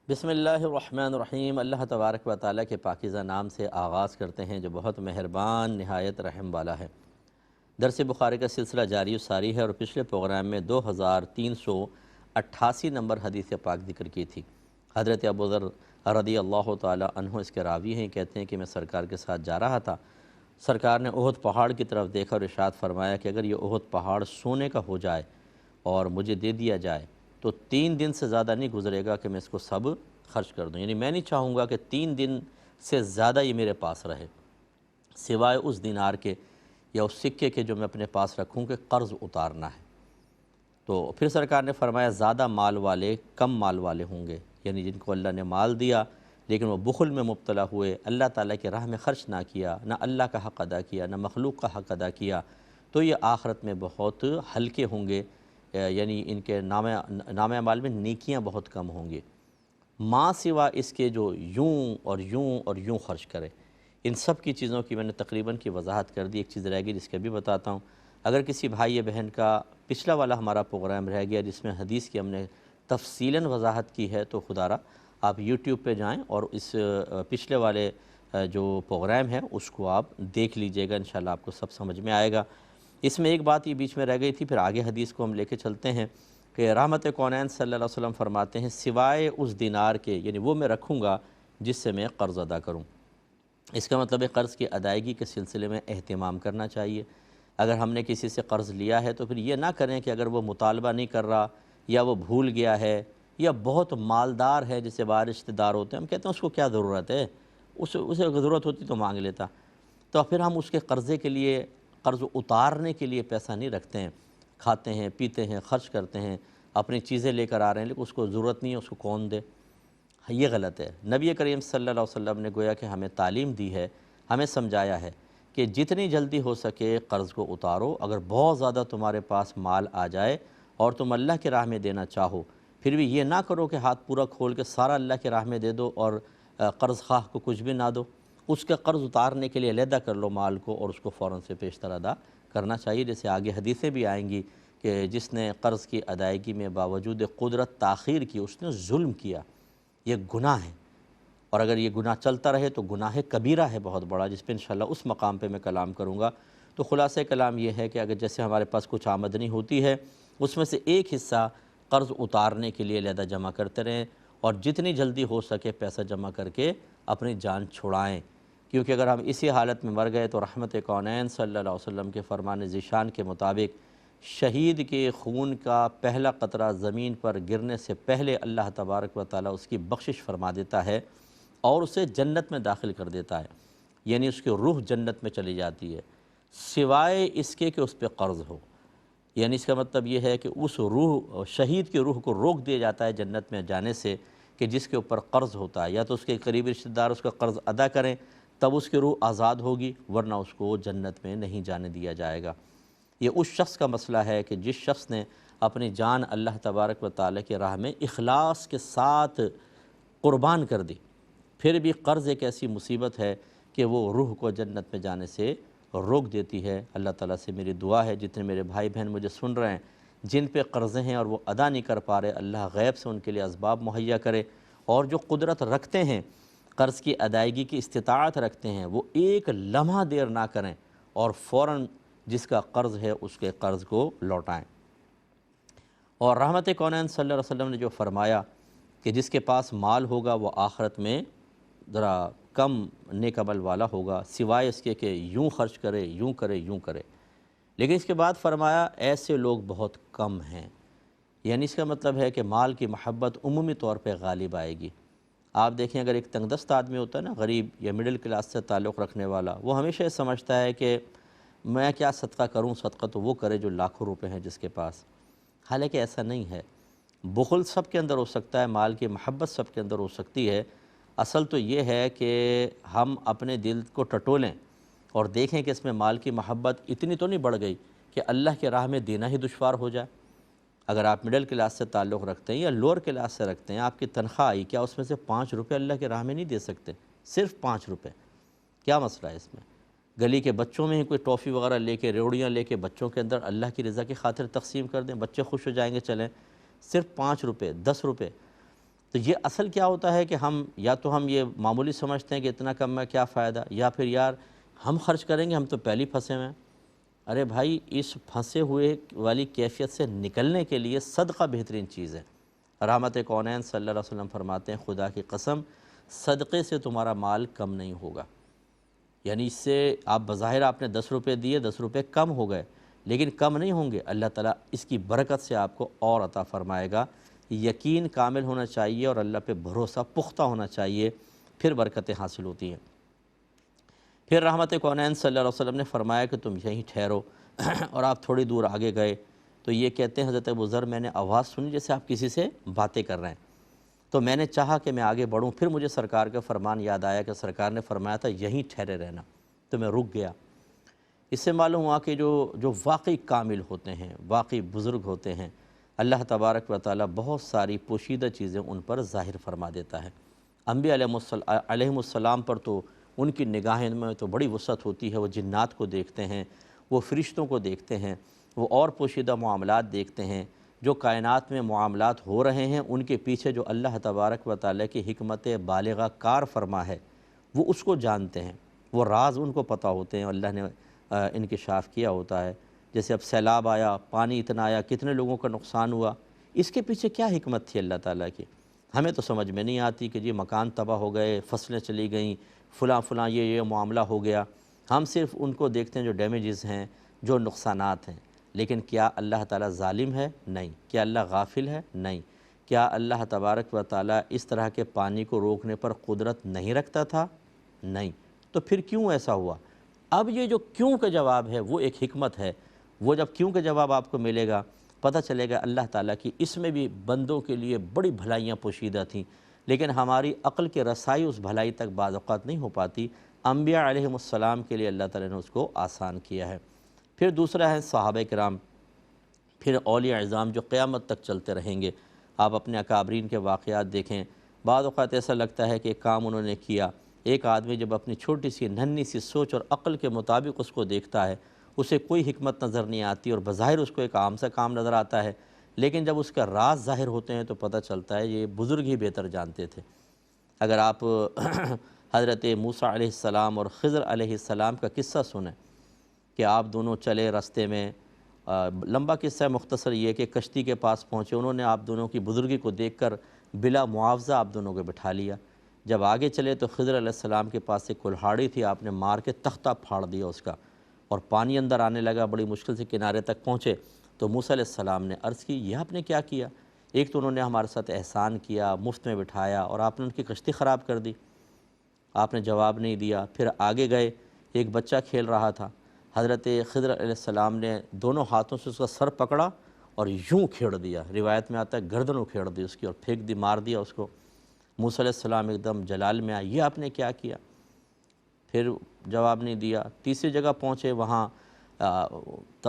بسم اللہ الرحمن الرحیم۔ اللہ تبارک و تعالیٰ کے پاکیزہ نام سے آغاز کرتے ہیں جو بہت مہربان نہایت رحم والا ہے۔ درس بخاری کا سلسلہ جاری و ساری ہے اور پچھلے پروگرام میں 2388 نمبر حدیث پاک ذکر کی تھی۔ حضرت ابو ذر رضی اللہ تعالیٰ عنہ اس کے راوی ہیں، کہتے ہیں کہ میں سرکار کے ساتھ جا رہا تھا، سرکار نے احد پہاڑ کی طرف دیکھا اور ارشاد فرمایا کہ اگر یہ احد پہاڑ سونے کا ہو جائے اور مجھے دے دیا جائے تو 3 دن سے زیادہ نہیں گزرے گا کہ میں اس کو سب خرچ کر دوں، یعنی میں نہیں چاہوں گا کہ 3 دن سے زیادہ یہ میرے پاس رہے سوائے اس دینار کے یا اس سکے کے جو میں اپنے پاس رکھوں کہ قرض اتارنا ہے۔ تو پھر سرکار نے فرمایا زیادہ مال والے کم مال والے ہوں گے، یعنی جن کو اللہ نے مال دیا لیکن وہ بخل میں مبتلا ہوئے، اللہ تعالیٰ کے راہ میں خرچ نہ کیا، نہ اللہ کا حق ادا کیا، نہ مخلوق کا حق ادا کیا، تو یہ آخرت میں بہت ہلکے ہوں گے، یعنی ان کے نام اعمال میں نیکیاں بہت کم ہوں گی۔ ماں سوا اس کے جو یوں اور یوں اور یوں خرچ کرے، ان سب کی چیزوں کی میں نے تقریباً کی وضاحت کر دی۔ ایک چیز رہ گئی جس کا بھی بتاتا ہوں، اگر کسی بھائی یا بہن کا پچھلا والا ہمارا پروگرام رہ گیا جس میں حدیث کی ہم نے تفصیلاً وضاحت کی ہے، تو خدا را آپ یوٹیوب پہ جائیں اور اس پچھلے والے جو پروگرام ہے اس کو آپ دیکھ لیجئے گا، انشاءاللہ آپ کو سب سمجھ میں آئے گا۔ اس میں ایک بات یہ بیچ میں رہ گئی تھی، پھر آگے حدیث کو ہم لے کے چلتے ہیں کہ رحمت کونین صلی اللہ علیہ وسلم فرماتے ہیں سوائے اس دینار کے، یعنی وہ میں رکھوں گا جس سے میں قرض ادا کروں۔ اس کا مطلب ہے قرض کی ادائیگی کے سلسلے میں اہتمام کرنا چاہیے۔ اگر ہم نے کسی سے قرض لیا ہے تو پھر یہ نہ کریں کہ اگر وہ مطالبہ نہیں کر رہا یا وہ بھول گیا ہے یا بہت مالدار ہے، جسے باہر رشتہ دار ہوتے ہیں، ہم کہتے ہیں اس کو کیا ضرورت ہے، اسے اگر ضرورت ہوتی تو مانگ لیتا، تو پھر ہم اس کے قرضے کے لیے، قرض اتارنے کے لیے پیسہ نہیں رکھتے ہیں، کھاتے ہیں پیتے ہیں خرچ کرتے ہیں، اپنی چیزیں لے کر آ رہے ہیں لیکن اس کو ضرورت نہیں ہے، اس کو کون دے؟ یہ غلط ہے۔ نبی کریم صلی اللہ علیہ وسلم نے گویا کہ ہمیں تعلیم دی ہے، ہمیں سمجھایا ہے کہ جتنی جلدی ہو سکے قرض کو اتارو۔ اگر بہت زیادہ تمہارے پاس مال آ جائے اور تم اللہ کی راہ میں دینا چاہو، پھر بھی یہ نہ کرو کہ ہاتھ پورا کھول کے سارا اللہ کی راہ میں دے دو اور قرض خواہ کو کچھ بھی نہ دو۔ اس کا قرض اتارنے کے لیے علیحدہ کر لو مال کو اور اس کو فوراً سے پیشتر ادا کرنا چاہیے، جیسے آگے حدیثیں بھی آئیں گی کہ جس نے قرض کی ادائیگی میں باوجود قدرت تاخیر کی، اس نے ظلم کیا، یہ گناہ ہے، اور اگر یہ گناہ چلتا رہے تو گناہ کبیرہ ہے بہت بڑا، جس پہ انشاءاللہ اس مقام پہ میں کلام کروں گا۔ تو خلاصہ کلام یہ ہے کہ اگر جیسے ہمارے پاس کچھ آمدنی ہوتی ہے اس میں سے ایک حصہ قرض اتارنے کے لیے علیحدہ جمع کرتے رہیں اور جتنی جلدی ہو سکے پیسہ جمع کر کے اپنی جان چھڑائیں، کیونکہ اگر ہم اسی حالت میں مر گئے تو رحمت کونین صلی اللہ علیہ وسلم کے فرمان ذیشان کے مطابق شہید کے خون کا پہلا قطرہ زمین پر گرنے سے پہلے اللہ تبارک و تعالیٰ اس کی بخشش فرما دیتا ہے اور اسے جنت میں داخل کر دیتا ہے، یعنی اس کی روح جنت میں چلی جاتی ہے، سوائے اس کے کہ اس پہ قرض ہو۔ یعنی اس کا مطلب یہ ہے کہ اس روح، شہید کی روح کو روک دیا جاتا ہے جنت میں جانے سے کہ جس کے اوپر قرض ہوتا ہے، یا تو اس کے قریبی رشتہ دار اس کا قرض ادا کریں تب اس کی روح آزاد ہوگی، ورنہ اس کو جنت میں نہیں جانے دیا جائے گا۔ یہ اس شخص کا مسئلہ ہے کہ جس شخص نے اپنی جان اللہ تبارک و تعالیٰ کی راہ میں اخلاص کے ساتھ قربان کر دی۔ پھر بھی قرض ایک ایسی مصیبت ہے کہ وہ روح کو جنت میں جانے سے روک دیتی ہے۔ اللہ تعالیٰ سے میری دعا ہے جتنے میرے بھائی بہن مجھے سن رہے ہیں جن پہ قرضے ہیں اور وہ ادا نہیں کر پا رہے، اللہ غیب سے ان کے لیے اسباب مہیا کرے، اور جو قدرت رکھتے ہیں قرض کی ادائیگی کی استطاعت رکھتے ہیں وہ ایک لمحہ دیر نہ کریں اور فوراً جس کا قرض ہے اس کے قرض کو لوٹائیں۔ اور رحمت کونین صلی اللہ علیہ وسلم نے جو فرمایا کہ جس کے پاس مال ہوگا وہ آخرت میں ذرا کم نیک عمل والا ہوگا، سوائے اس کے کہ یوں خرچ کرے یوں کرے یوں کرے، لیکن اس کے بعد فرمایا ایسے لوگ بہت کم ہیں، یعنی اس کا مطلب ہے کہ مال کی محبت عمومی طور پہ غالب آئے گی۔ آپ دیکھیں اگر ایک تنگ دست آدمی ہوتا ہے نا، غریب یا مڈل کلاس سے تعلق رکھنے والا، وہ ہمیشہ یہ سمجھتا ہے کہ میں کیا صدقہ کروں، صدقہ تو وہ کرے جو لاکھوں روپے ہیں جس کے پاس، حالانکہ ایسا نہیں ہے۔ بخل سب کے اندر ہو سکتا ہے، مال کی محبت سب کے اندر ہو سکتی ہے، اصل تو یہ ہے کہ ہم اپنے دل کو ٹٹولیں اور دیکھیں کہ اس میں مال کی محبت اتنی تو نہیں بڑھ گئی کہ اللہ کے راہ میں دینا ہی دشوار ہو جائے۔ اگر آپ مڈل کلاس سے تعلق رکھتے ہیں یا لوور کلاس سے رکھتے ہیں، آپ کی تنخواہ آئی، کیا اس میں سے 5 روپے اللہ کے راہ میں نہیں دے سکتے؟ صرف 5 روپے، کیا مسئلہ ہے اس میں؟ گلی کے بچوں میں ہی کوئی ٹافی وغیرہ لے کے، ریوڑیاں لے کے بچوں کے اندر اللہ کی رضا کی خاطر تقسیم کر دیں، بچے خوش ہو جائیں گے، چلیں صرف 5 روپے 10 روپے۔ تو یہ اصل کیا ہوتا ہے کہ ہم یا تو ہم یہ معمولی سمجھتے ہیں کہ اتنا کم ہے کیا فائدہ، یا پھر یار ہم خرچ کریں گے، ہم تو پہلے پھنسے ہوئے ہیں۔ ارے بھائی، اس پھنسے ہوئے والی کیفیت سے نکلنے کے لیے صدقہ بہترین چیز ہے۔ رحمت کونین صلی اللہ علیہ وسلم فرماتے ہیں، خدا کی قسم صدقے سے تمہارا مال کم نہیں ہوگا۔ یعنی اس سے آپ بظاہر آپ نے 10 روپے دیے، 10 روپے کم ہو گئے، لیکن کم نہیں ہوں گے، اللہ تعالیٰ اس کی برکت سے آپ کو اور عطا فرمائے گا۔ یقین کامل ہونا چاہیے اور اللہ پہ بھروسہ پختہ ہونا چاہیے، پھر برکتیں حاصل ہوتی ہیں۔ پھر رحمت کونین صلی اللہ علیہ وسلم نے فرمایا کہ تم یہیں ٹھہرو، اور آپ تھوڑی دور آگے گئے تو یہ کہتے ہیں حضرت ابو ذر، میں نے آواز سنی جیسے آپ کسی سے باتیں کر رہے ہیں، تو میں نے چاہا کہ میں آگے بڑھوں، پھر مجھے سرکار کا فرمان یاد آیا کہ سرکار نے فرمایا تھا یہیں ٹھہرے رہنا، تو میں رک گیا۔ اس سے معلوم ہوا کہ جو واقعی کامل ہوتے ہیں، واقعی بزرگ ہوتے ہیں، اللہ تبارک و تعالیٰ بہت ساری پوشیدہ چیزیں ان پر ظاہر فرما دیتا ہے۔ انبیاء علیہم السلام پر تو ان کی نگاہیں میں تو بڑی وسعت ہوتی ہے، وہ جنات کو دیکھتے ہیں، وہ فرشتوں کو دیکھتے ہیں، وہ اور پوشیدہ معاملات دیکھتے ہیں، جو کائنات میں معاملات ہو رہے ہیں ان کے پیچھے جو اللہ تبارک و تعالیٰ کی حکمت بالغہ کار فرما ہے وہ اس کو جانتے ہیں، وہ راز ان کو پتہ ہوتے ہیں، اللہ نے انکشاف کیا ہوتا ہے۔ جیسے اب سیلاب آیا، پانی اتنا آیا، کتنے لوگوں کا نقصان ہوا، اس کے پیچھے کیا حکمت تھی اللہ تعالیٰ کی؟ ہمیں تو سمجھ میں نہیں آتی کہ جی مکان تباہ ہو گئے، فصلیں چلی گئیں، فلاں فلاں یہ معاملہ ہو گیا، ہم صرف ان کو دیکھتے ہیں جو ڈیمیجز ہیں، جو نقصانات ہیں۔ لیکن کیا اللہ تعالیٰ ظالم ہے؟ نہیں۔ کیا اللہ غافل ہے؟ نہیں۔ کیا اللہ تبارک و تعالیٰ اس طرح کے پانی کو روکنے پر قدرت نہیں رکھتا تھا؟ نہیں۔ تو پھر کیوں ایسا ہوا؟ اب یہ جو کیوں کا جواب ہے وہ ایک حکمت ہے، وہ جب کیوں کا جواب آپ کو ملے گا پتہ چلے گا اللہ تعالیٰ کی اس میں بھی بندوں کے لیے بڑی بھلائیاں پوشیدہ تھیں، لیکن ہماری عقل کے رسائی اس بھلائی تک بعض اوقات نہیں ہو پاتی۔ انبیاء علیہم السلام کے لیے اللہ تعالیٰ نے اس کو آسان کیا ہے۔ پھر دوسرا ہے صحابہ کرام، پھر اولیاء اعظام جو قیامت تک چلتے رہیں گے۔ آپ اپنے اکابرین کے واقعات دیکھیں، بعض اوقات ایسا لگتا ہے کہ ایک کام انہوں نے کیا، ایک آدمی جب اپنی چھوٹی سی ننھی سی سوچ اور عقل کے مطابق اس کو دیکھتا ہے، اسے کوئی حکمت نظر نہیں آتی اور بظاہر اس کو ایک عام سا کام نظر آتا ہے، لیکن جب اس کا راز ظاہر ہوتے ہیں تو پتہ چلتا ہے یہ بزرگ ہی بہتر جانتے تھے۔ اگر آپ حضرت موسیٰ علیہ السلام اور خضر علیہ السلام کا قصہ سنیں کہ آپ دونوں چلے راستے میں، لمبا قصہ ہے، مختصر یہ کہ کشتی کے پاس پہنچے، انہوں نے آپ دونوں کی بزرگی کو دیکھ کر بلا معاوضہ آپ دونوں کو بٹھا لیا۔ جب آگے چلے تو خضر علیہ السلام کے پاس ایک کلہاڑی تھی، آپ نے مار کے تختہ پھاڑ دیا اس کا، اور پانی اندر آنے لگا، بڑی مشکل سے کنارے تک پہنچے تو موسیٰ علیہ السلام نے عرض کی یہ آپ نے کیا کیا؟ ایک تو انہوں نے ہمارے ساتھ احسان کیا، مفت میں بٹھایا، اور آپ نے ان کی کشتی خراب کر دی۔ آپ نے جواب نہیں دیا۔ پھر آگے گئے، ایک بچہ کھیل رہا تھا، حضرت خضر علیہ السلام نے دونوں ہاتھوں سے اس کا سر پکڑا اور یوں کھیڑ دیا، روایت میں آتا ہے گردن کھیڑ دی اس کی اور پھینک دی، مار دیا اس کو۔ موسیٰ علیہ السلام ایک دم جلال میں آئے، یہ آپ نے کیا کیا؟ پھر جواب نہیں دیا۔ تیسری جگہ پہنچے، وہاں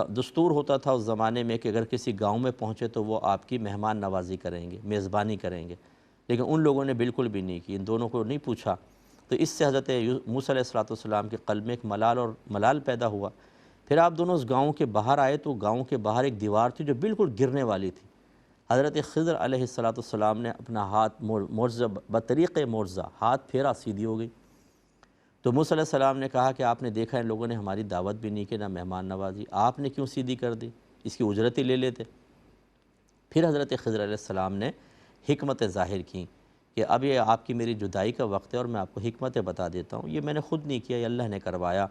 دستور ہوتا تھا اس زمانے میں کہ اگر کسی گاؤں میں پہنچے تو وہ آپ کی مہمان نوازی کریں گے، میزبانی کریں گے، لیکن ان لوگوں نے بالکل بھی نہیں کی، ان دونوں کو نہیں پوچھا۔ تو اس سے حضرت موسیٰ علیہ السلام کے قلب میں ایک ملال پیدا ہوا۔ پھر آپ دونوں اس گاؤں کے باہر آئے تو گاؤں کے باہر ایک دیوار تھی جو بالکل گرنے والی تھی۔ حضرت خضر علیہ السلام نے اپنا ہاتھ معجزہ بطریق معجزہ ہاتھ پھیرا، سیدھی ہو گئی۔ تو موسیٰ علیہ السلام نے کہا کہ آپ نے دیکھا ان لوگوں نے ہماری دعوت بھی نہیں کی، نہ مہمان نوازی، آپ نے کیوں سیدھی کر دی؟ اس کی اجرت ہی لے لیتے۔ پھر حضرت خضر علیہ السلام نے حکمت ظاہر کی کہ اب یہ آپ کی میری جدائی کا وقت ہے اور میں آپ کو حکمتیں بتا دیتا ہوں، یہ میں نے خود نہیں کیا، یہ اللہ نے کروایا۔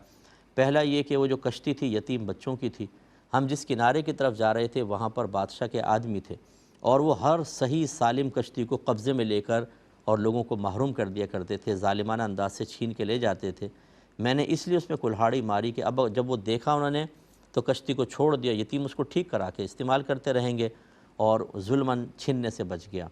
پہلا یہ کہ وہ جو کشتی تھی یتیم بچوں کی تھی، ہم جس کنارے کی طرف جا رہے تھے وہاں پر بادشاہ کے آدمی تھے، اور وہ ہر صحیح سالم کشتی کو قبضے میں لے کر اور لوگوں کو محروم کر دیا کرتے تھے، ظالمانہ انداز سے چھین کے لے جاتے تھے۔ میں نے اس لیے اس میں کلہاڑی ماری کہ اب جب وہ دیکھا انہوں نے تو کشتی کو چھوڑ دیا، یتیم اس کو ٹھیک کرا کے استعمال کرتے رہیں گے، اور ظلماً چھننے سے بچ گیا۔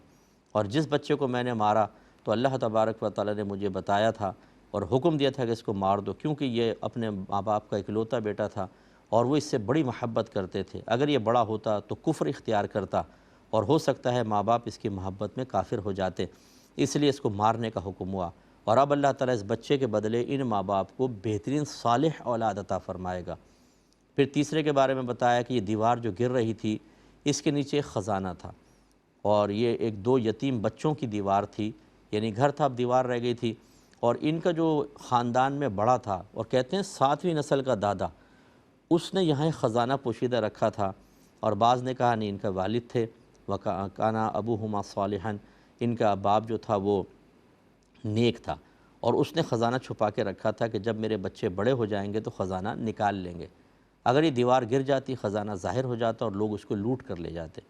اور جس بچے کو میں نے مارا تو اللہ تبارک و تعالیٰ نے مجھے بتایا تھا اور حکم دیا تھا کہ اس کو مار دو، کیونکہ یہ اپنے ماں باپ کا اکلوتا بیٹا تھا اور وہ اس سے بڑی محبت کرتے تھے، اگر یہ بڑا ہوتا تو کفر اختیار کرتا اور ہو سکتا ہے ماں باپ اس کی محبت میں کافر ہو جاتے، اس لیے اس کو مارنے کا حکم ہوا۔ اور اب اللہ تعالیٰ اس بچے کے بدلے ان ماں باپ کو بہترین صالح اولاد عطا فرمائے گا۔ پھر تیسرے کے بارے میں بتایا کہ یہ دیوار جو گر رہی تھی اس کے نیچے ایک خزانہ تھا، اور یہ ایک 2 یتیم بچوں کی دیوار تھی، یعنی گھر تھا اب دیوار رہ گئی تھی، اور ان کا جو خاندان میں بڑا تھا اور کہتے ہیں 7ویں نسل کا دادا، اس نے یہاں ایک خزانہ پوشیدہ رکھا تھا، اور بعض نے کہا نہیں ان کا والد تھے، وَكَانَ أَبُوهُمَا صَالِحًا، ان کا باپ جو تھا وہ نیک تھا، اور اس نے خزانہ چھپا کے رکھا تھا کہ جب میرے بچے بڑے ہو جائیں گے تو خزانہ نکال لیں گے، اگر یہ دیوار گر جاتی خزانہ ظاہر ہو جاتا اور لوگ اس کو لوٹ کر لے جاتے،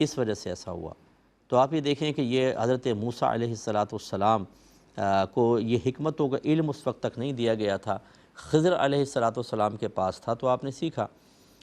اس وجہ سے ایسا ہوا۔ تو آپ یہ دیکھیں کہ یہ حضرت موسیٰ علیہ السلام کو یہ حکمتوں کا علم اس وقت تک نہیں دیا گیا تھا، خضر علیہ السلام کے پاس تھا تو آپ نے سیکھا۔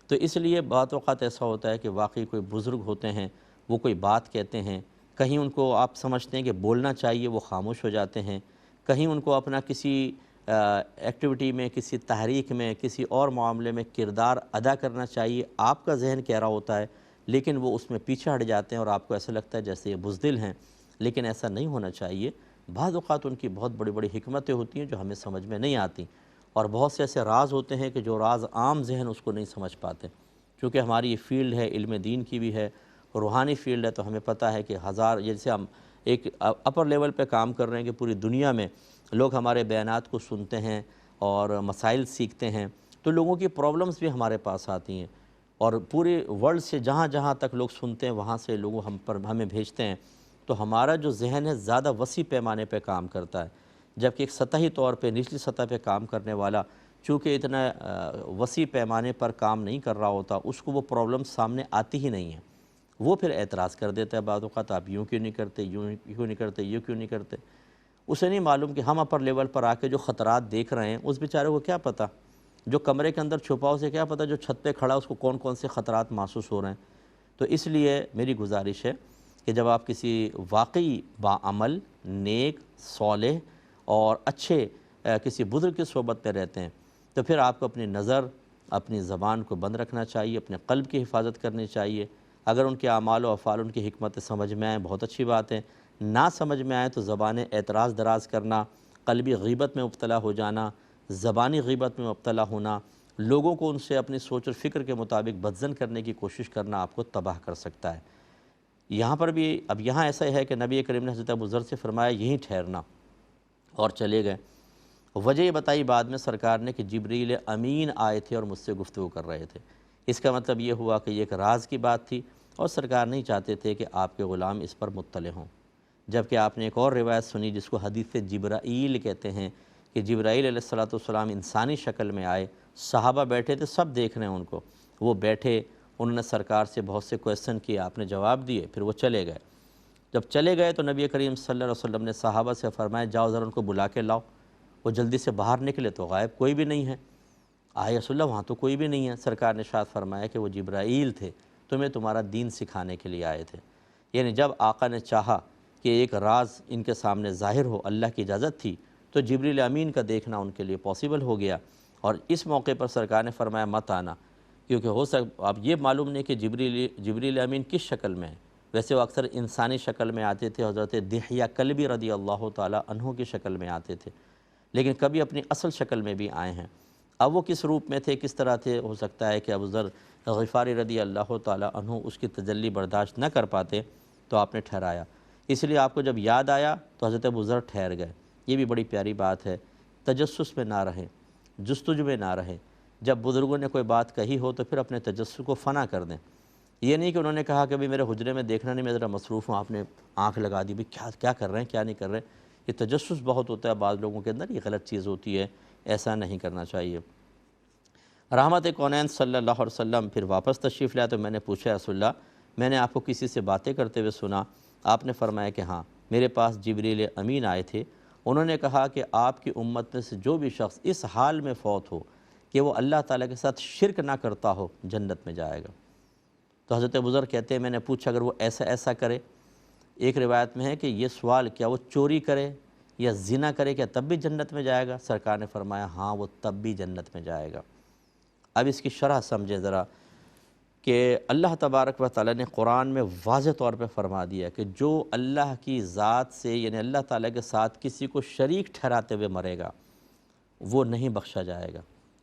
تو اس لیے بعض اوقات ایسا ہوتا ہے کہ واقعی کوئی بزرگ ہوتے ہیں، وہ کوئی بات کہتے ہیں، کہیں ان کو آپ سمجھتے ہیں کہ بولنا چاہیے وہ خاموش ہو جاتے ہیں، کہیں ان کو اپنا کسی ایکٹیویٹی میں، کسی تحریک میں، کسی اور معاملے میں کردار ادا کرنا چاہیے، آپ کا ذہن کہہ رہا ہوتا ہے لیکن وہ اس میں پیچھے ہٹ جاتے ہیں اور آپ کو ایسا لگتا ہے جیسے یہ بزدل ہیں، لیکن ایسا نہیں ہونا چاہیے۔ بعض اوقات ان کی بہت بڑی بڑی حکمتیں ہوتی ہیں جو ہمیں سمجھ میں نہیں آتی، اور بہت سے ایسے راز ہوتے ہیں کہ جو راز عام ذہن اس کو نہیں سمجھ پاتے، چونکہ ہماری یہ فیلڈ ہے، علم دین کی بھی ہے، روحانی فیلڈ ہے، تو ہمیں پتہ ہے کہ جیسے ہم ایک اپر لیول پہ کام کر رہے ہیں کہ پوری دنیا میں لوگ ہمارے بیانات کو سنتے ہیں اور مسائل سیکھتے ہیں، تو لوگوں کی پرابلمز بھی ہمارے پاس آتی ہیں، اور پورے ورلڈ سے جہاں جہاں تک لوگ سنتے ہیں وہاں سے لوگ ہمیں بھیجتے ہیں، تو ہمارا جو ذہن ہے زیادہ وسیع پیمانے پہ کام کرتا ہے، جبکہ ایک سطحی طور پہ نچلی سطح پہ کام کرنے والا چونکہ اتنا وسیع پیمانے پر کام نہیں کر رہا ہوتا، اس کو وہ پرابلم سامنے آتی ہی نہیں ہیں، وہ پھر اعتراض کر دیتا ہے بعض اوقات، آپ یوں کیوں نہیں کرتے، یوں کیوں نہیں کرتے، یوں کیوں نہیں کرتے۔ اسے نہیں معلوم کہ ہم اپر لیول پر آ کے جو خطرات دیکھ رہے ہیں اس بیچارے کو کیا پتہ، جو کمرے کے اندر چھپا اسے کیا پتہ جو چھت پہ کھڑا اس کو کون کون سے خطرات محسوس ہو رہے ہیں۔ تو اس لیے میری گزارش ہے کہ جب آپ کسی واقعی باعمل، نیک، صالح اور اچھے کسی بزرگ کی صحبت میں رہتے ہیں تو پھر آپ کو اپنی نظر، اپنی زبان کو بند رکھنا چاہیے، اپنے قلب کی حفاظت کرنی چاہیے۔ اگر ان کے اعمال و افعال، ان کی حکمت سمجھ میں آئیں بہت اچھی بات ہے، نہ سمجھ میں آئے تو زبان اعتراض دراز کرنا، قلبی غیبت میں مبتلا ہو جانا، زبانی غیبت میں مبتلا ہونا، لوگوں کو ان سے اپنی سوچ اور فکر کے مطابق بدزن کرنے کی کوشش کرنا آپ کو تباہ کر سکتا ہے۔ یہاں پر بھی اب یہاں ایسا ہے کہ نبی کریم نے حضرت ابوذر سے فرمایا یہیں ٹھہرنا، اور چلے گئے۔ وجہ یہ بتائی بعد میں سرکار نے کہ جبریل امین آئے تھے اور مجھ سے گفتگو کر رہے تھے۔ اس کا مطلب یہ ہوا کہ یہ ایک راز کی بات تھی اور سرکار نہیں چاہتے تھے کہ آپ کے غلام اس پر مطلع ہوں۔ جبکہ آپ نے ایک اور روایت سنی جس کو حدیث جبرائیل کہتے ہیں کہ جبرائیل علیہ السلام انسانی شکل میں آئے، صحابہ بیٹھے تھے، سب دیکھ رہے ہیں ان کو، وہ بیٹھے، انہوں نے سرکار سے بہت سے کویسچن کیے، آپ نے جواب دیے، پھر وہ چلے گئے۔ جب چلے گئے تو نبی کریم صلی اللہ علیہ وسلم نے صحابہ سے فرمایا جاؤ ذرا ان کو بلا کے لاؤ۔ وہ جلدی سے باہر نکلے تو غائب، کوئی بھی نہیں ہے۔ آئے رسول اللہ وہاں تو کوئی بھی نہیں ہے۔ سرکار نے ارشاد فرمایا کہ وہ جبرائیل تھے، تمہیں تمہارا دین سکھانے کے لیے آئے تھے۔ یعنی جب آقا نے چاہا کہ ایک راز ان کے سامنے ظاہر ہو، اللہ کی اجازت تھی، تو جبریل امین کا دیکھنا ان کے لیے پاسبل ہو گیا، اور اس موقع پر سرکار نے فرمایا مت آنا، کیونکہ اب یہ معلوم نہیں کہ جبریل امین کس شکل میں ہے۔ ویسے وہ اکثر انسانی شکل میں آتے تھے، حضرت دحیہ کلبی رضی اللہ تعالیٰ عنہ کی شکل میں آتے تھے، لیکن کبھی اپنی اصل شکل میں بھی آئے ہیں۔ اب وہ کس روپ میں تھے، کس طرح تھے، ہو سکتا ہے کہ ابوذر غفاری رضی اللہ تعالیٰ عنہ اس کی تجلی برداشت نہ کر پاتے، تو آپ نے ٹھہرایا۔ اس لیے آپ کو جب یاد آیا تو حضرت ابوذر ٹھہر گئے۔ یہ بھی بڑی پیاری بات ہے، تجسس میں نہ رہیں، جستجو میں نہ رہیں۔ جب بزرگوں نے کوئی بات کہی ہو تو پھر اپنے تجسس کو فنا کر دیں۔ یہ نہیں کہ انہوں نے کہا کہ ابھی میرے حجرے میں دیکھنا نہیں، میں ذرا مصروف ہوں، آپ نے آنکھ لگا دی، بھئی کیا کر رہے ہیں، کیا نہیں کر رہے۔ یہ تجسس بہت ہوتا ہے بعض لوگوں کے اندر، یہ غلط چیز ہوتی ہے، ایسا نہیں کرنا چاہیے۔ رحمت کونین صلی اللہ علیہ وسلم پھر واپس تشریف لائے تو میں نے پوچھا رسول اللہ میں نے آپ کو کسی سے باتیں کرتے ہوئے سنا؟ آپ نے فرمایا کہ ہاں، میرے پاس جبریل امین آئے تھے، انہوں نے کہا کہ آپ کی امت میں سے جو بھی شخص اس حال میں فوت ہو کہ وہ اللہ تعالیٰ کے ساتھ شرک نہ کرتا ہو جنت میں جائے گا۔ تو حضرت ابوذر کہتے ہیں میں نے پوچھا اگر وہ ایسا کرے، ایک روایت میں ہے کہ یہ سوال کیا وہ چوری کرے یا زنا کرے کیا تب بھی جنت میں جائے گا؟ سرکار نے فرمایا ہاں وہ تب بھی جنت میں جائے گا۔ اب اس کی شرح سمجھیں ذرا کہ اللہ تبارک و تعالیٰ نے قرآن میں واضح طور پہ فرما دیا کہ جو اللہ کی ذات سے یعنی اللہ تعالیٰ کے ساتھ کسی کو شریک ٹھہراتے ہوئے مرے گا وہ نہیں بخشا جائے گا۔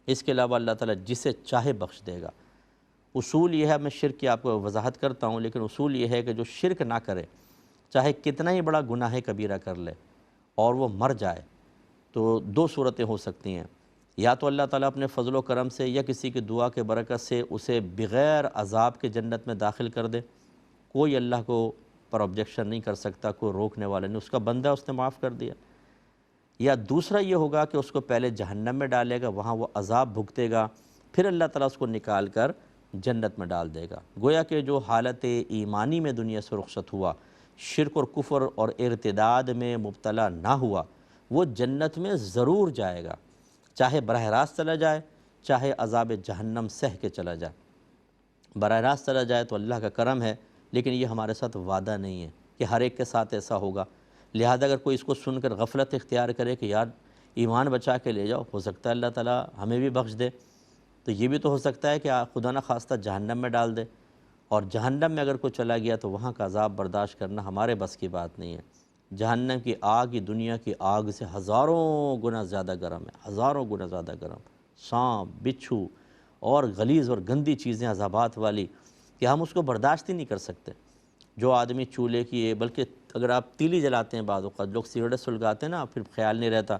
اس کے علاوہ اللہ تعالیٰ جسے چاہے بخش دے گا۔ اصول یہ ہے، میں شرک کی آپ کو وضاحت کرتا ہوں، لیکن اصول یہ ہے کہ جو شرک نہ کرے، چاہے کتنا ہی بڑا گناہ کبیرہ کر لے اور وہ مر جائے، تو دو صورتیں ہو سکتی ہیں، یا تو اللہ تعالیٰ اپنے فضل و کرم سے یا کسی کی دعا کے برکت سے اسے بغیر عذاب کے جنت میں داخل کر دے، کوئی اللہ کو پر آبجیکشن نہیں کر سکتا، کوئی روکنے والا نہیں، اس کا بندہ اس نے معاف کر دیا۔ یا دوسرا یہ ہوگا کہ اس کو پہلے جہنم میں ڈالے گا، وہاں وہ عذاب بھگتے گا، پھر اللہ تعالیٰ اس کو نکال کر جنت میں ڈال دے گا۔ گویا کہ جو حالت ایمانی میں دنیا سے رخصت ہوا، شرک اور کفر اور ارتداد میں مبتلا نہ ہوا، وہ جنت میں ضرور جائے گا، چاہے براہ راست چلا جائے، چاہے عذاب جہنم سہ کے چلا جائے۔ براہ راست چلا جائے تو اللہ کا کرم ہے، لیکن یہ ہمارے ساتھ وعدہ نہیں ہے کہ ہر ایک کے ساتھ ایسا ہوگا۔ لہذا اگر کوئی اس کو سن کر غفلت اختیار کرے کہ یار ایمان بچا کے لے جاؤ، ہو سکتا ہے اللہ تعالیٰ ہمیں بھی بخش دے، تو یہ بھی تو ہو سکتا ہے کہ خدا نہ خواستہ جہنم میں ڈال دے، اور جہنم میں اگر کوئی چلا گیا تو وہاں کا عذاب برداشت کرنا ہمارے بس کی بات نہیں ہے۔ جہنم کی آگ ہی دنیا کی آگ سے ہزاروں گنا زیادہ گرم ہے، ہزاروں گنا زیادہ گرم، سانپ، بچھو اور غلیظ اور گندی چیزیں عذابات والی کہ ہم اس کو برداشت ہی نہیں کر سکتے۔ جو آدمی چولہے کی، بلکہ اگر آپ تیلی جلاتے ہیں، بعض اوقات لوگ سگریٹ سلگاتے ہیں نا، پھر خیال نہیں رہتا،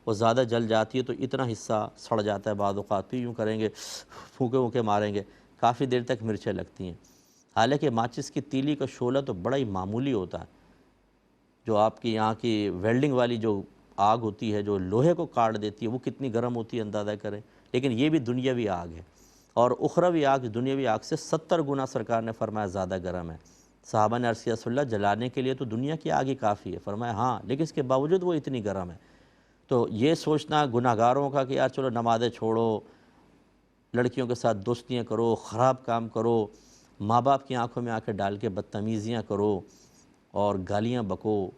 وہ زیادہ جل جاتی ہے تو اتنا حصہ سڑ جاتا ہے، بعض اوقات پھر یوں کریں گے، پھونکے وونکے ماریں گے، کافی دیر تک مرچیں لگتی ہیں۔ حالانکہ ماچس کی تیلی کا شعلہ تو بڑا ہی معمولی ہوتا ہے، جو آپ کی یہاں کی ویلڈنگ والی جو آگ ہوتی ہے جو لوہے کو کاٹ دیتی ہے، وہ کتنی گرم ہوتی ہے اندازہ کریں، لیکن یہ بھی دنیاوی آگ ہے، اور اخروی آگ دنیاوی آگ سے 70 گنا سرکار نے فرمایا زیادہ گرم ہے۔ صحابہ نے عرض کیا رسول اللہ جلانے کے لیے تو دنیا کی آگ ہی کافی ہے، فرمایا ہاں، لیکن اس کے باوجود وہ اتنی گرم ہے۔ تو یہ سوچنا گناہ گاروں کا کہ یار چلو نمازیں چھوڑو، لڑکیوں کے ساتھ دوستیاں کرو، خراب کام کرو، ماں باپ کی آنکھوں میں آنکھیں ڈال کے بدتمیزیاں کرو اور گالیاں بکو،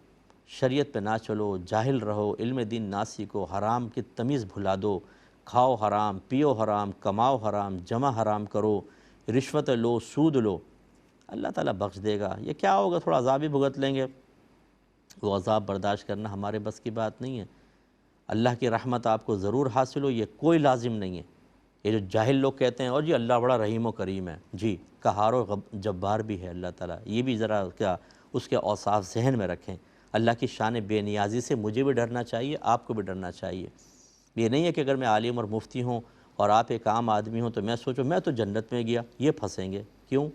شریعت پہ نہ چلو، جاہل رہو، علم دین نہ سیکھو، حرام کی تمیز بھلا دو، کھاؤ حرام، پیو حرام، کماؤ حرام، جمع حرام کرو، رشوت لو، سود لو، اللہ تعالیٰ بخش دے گا۔ یہ کیا ہوگا، تھوڑا عذاب ہی بھگت لیں گے، وہ عذاب برداشت کرنا ہمارے بس کی بات نہیں ہے۔ اللہ کی رحمت آپ کو ضرور حاصل ہو، یہ کوئی لازم نہیں ہے۔ یہ جو جاہل لوگ کہتے ہیں اور جی اللہ بڑا رحیم و کریم ہے، جی قہار و جبار بھی ہے اللہ تعالیٰ، یہ بھی ذرا کیا اس کے اوصاف ذہن میں رکھیں۔ اللہ کی شان بے نیازی سے مجھے بھی ڈرنا چاہیے، آپ کو بھی ڈرنا چاہیے۔ یہ نہیں ہے کہ اگر میں عالم اور مفتی ہوں اور آپ ایک عام آدمی ہوں تو میں سوچوں میں تو جنت میں گیا، یہ پھنسیں گے۔ کیوں؟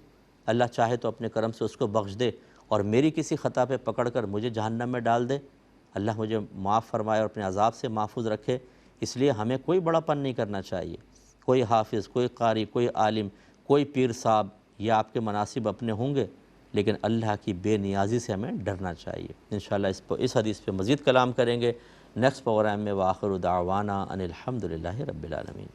اللہ چاہے تو اپنے کرم سے اس کو بخش دے، اور میری کسی خطا پہ پکڑ کر مجھے جہنم میں ڈال دے، اللہ مجھے معاف فرمائے اور اپنے عذاب سے محفوظ رکھے۔ اس لیے ہمیں کوئی بڑا پن نہیں کرنا چاہیے۔ کوئی حافظ، کوئی قاری، کوئی عالم، کوئی پیر صاحب، یہ آپ کے مناصب اپنے ہوں گے، لیکن اللہ کی بے نیازی سے ہمیں ڈرنا چاہیے۔ انشاءاللہ اس حدیث پہ مزید کلام کریں گے نیکسٹ پروگرام میں۔ وآخر دعوانا ان الحمدللہ رب العالمین۔